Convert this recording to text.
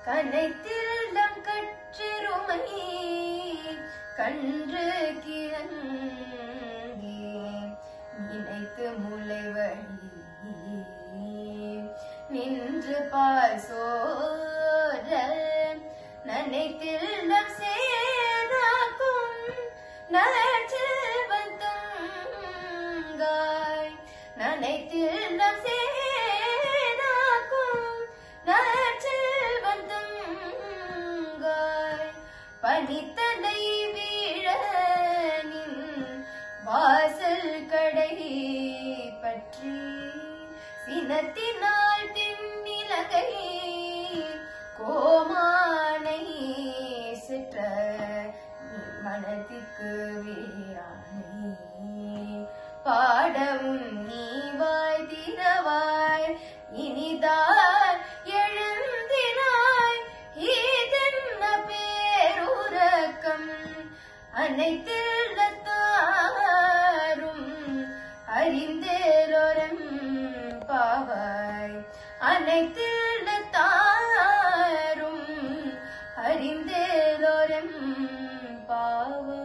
கனைத்தில்லம் கற்றிருமை கன்று கிறங்கி நினைத்து முளைவழி நின்று பால் சோர நனைத்தில்லம் சேதாக்கும் நற்செல்வன் தங்காய் நனைத்தில்லம் சேதாக்கும் நற்செல்வன் தங்காய் பனித்தலை வீழ நின் வாசல் கடை பற்றி சினத்தினால் தென்னிலகை கோமானை சிற்ற மனதிற்கு வீரானே பாடவும் நீ வாய் திறவாய் இனிதாய் எழுந்தினாய் இதென்ன பேருரக்கம் அனைத்தில்லத்தாரும் அறிந்தேலோரம் பாவாய் அனைத்தில்லத்தாரும் அறிந்தேலோரம் பாவாய்.